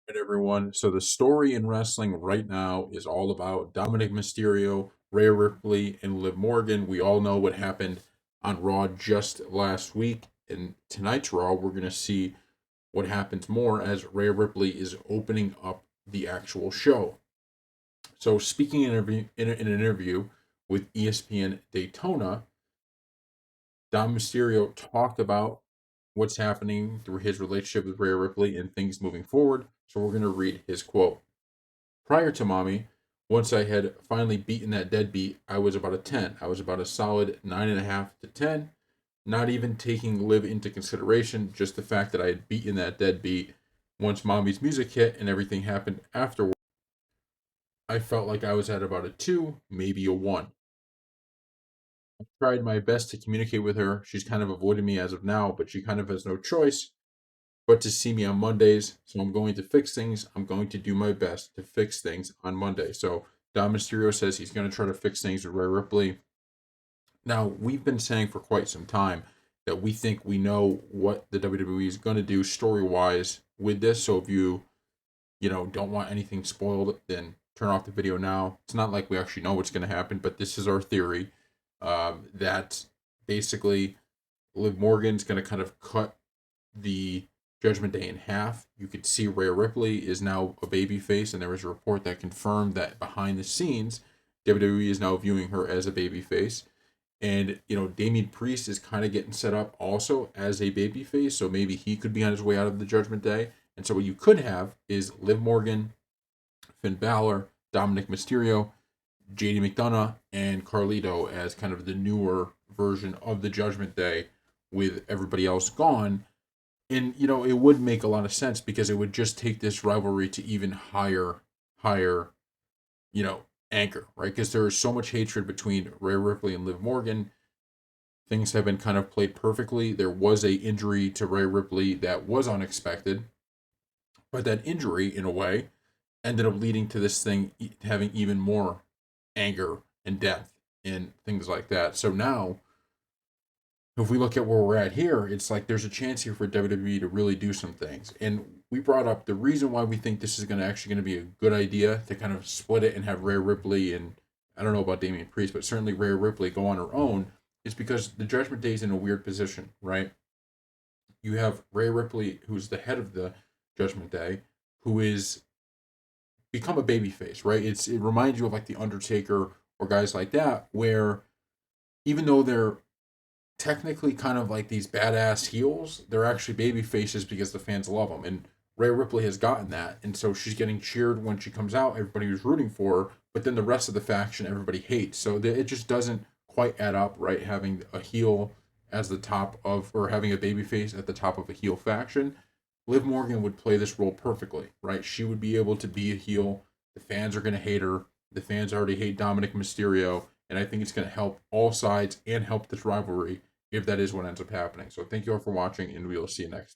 Right, everyone. So the story in wrestling right now is all about Dominik Mysterio, Rhea Ripley, and Liv Morgan. We all know what happened on Raw just last week. In tonight's Raw, we're going to see what happens more as Rhea Ripley is opening up the actual show. So speaking in an interview with ESPN Daytona, Dom Mysterio talked about what's happening through his relationship with Rhea Ripley and things moving forward. So we're going to read his quote. Prior to Mommy, once I had finally beaten that deadbeat, I was about a 10. I was about a solid 9.5 to 10, not even taking Liv into consideration, just the fact that I had beaten that deadbeat. Once Mommy's music hit and everything happened afterward, I felt like I was at about a 2, maybe a 1. I tried my best to communicate with her. She's kind of avoiding me as of now, but she kind of has no choice but to see me on Mondays. So I'm going to fix things. I'm going to do my best to fix things on Monday. So Dom Mysterio says he's going to try to fix things with Rhea Ripley. Now, we've been saying for quite some time that we think we know what the WWE is going to do story wise with this. So if you don't want anything spoiled, then turn off the video now. It's not like we actually know what's going to happen, but this is our theory that basically Liv Morgan's going to kind of cut the Judgment Day in half. You could see Rhea Ripley is now a babyface, and there was a report that confirmed that behind the scenes, WWE is now viewing her as a babyface. And Damian Priest is kind of getting set up also as a babyface, so maybe he could be on his way out of the Judgment Day. And so what you could have is Liv Morgan, Finn Balor, Dominik Mysterio, JD McDonough, and Carlito as kind of the newer version of the Judgment Day, with everybody else gone. And it would make a lot of sense because it would just take this rivalry to even higher anchor, right? Because there is so much hatred between Rhea Ripley and Liv Morgan. Things have been kind of played perfectly. There was a injury to Rhea Ripley that was unexpected, but that injury, in a way, ended up leading to this thing having even more anger and depth and things like that. So now, if we look at where we're at here, it's like there's a chance here for WWE to really do some things. And we brought up the reason why we think this is going to be a good idea to kind of split it and have Rhea Ripley and I don't know about Damian Priest, but certainly Rhea Ripley go on her own is because the Judgment Day is in a weird position, right? You have Rhea Ripley, who's the head of the Judgment Day, who is become a babyface, right? It reminds you of like the Undertaker or guys like that, where even though they're technically kind of like these badass heels, they're actually baby faces because the fans love them. And Rhea Ripley has gotten that, and so she's getting cheered when she comes out. Everybody was rooting for her, but then the rest of the faction everybody hates. So it just doesn't quite add up, right? Having a heel as the top of, or having a baby face at the top of a heel faction. Liv Morgan would play this role perfectly, right? She would be able to be a heel. The fans are going to hate her. The fans already hate Dominik Mysterio, and I think it's going to help all sides and help this rivalry if that is what ends up happening. So thank you all for watching, and we will see you next time.